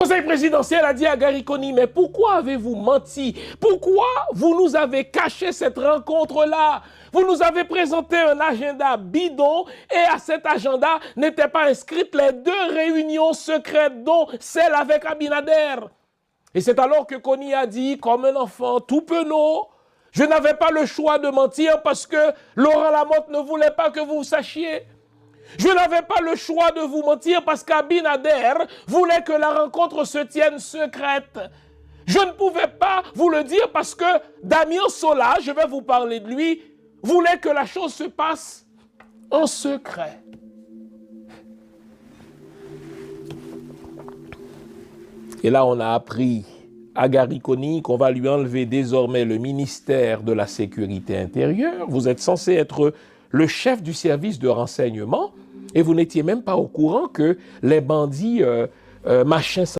conseil présidentiel a dit à Gary Coney, mais pourquoi avez-vous menti? Pourquoi vous nous avez caché cette rencontre-là? Vous nous avez présenté un agenda bidon et à cet agenda n'étaient pas inscrites les 2 réunions secrètes, dont celle avec Abinader. Et c'est alors que Coney a dit, comme un enfant tout penaud, je n'avais pas le choix de mentir parce que Laurent Lamotte ne voulait pas que vous sachiez. Je n'avais pas le choix de vous mentir parce qu'Abinader voulait que la rencontre se tienne secrète. Je ne pouvais pas vous le dire parce que Damien Sola, je vais vous parler de lui, voulait que la chose se passe en secret. Et là, on a appris à Gary Coney qu'on va lui enlever désormais le ministère de la Sécurité intérieure. Vous êtes censé être le chef du service de renseignement et vous n'étiez même pas au courant que les bandits machins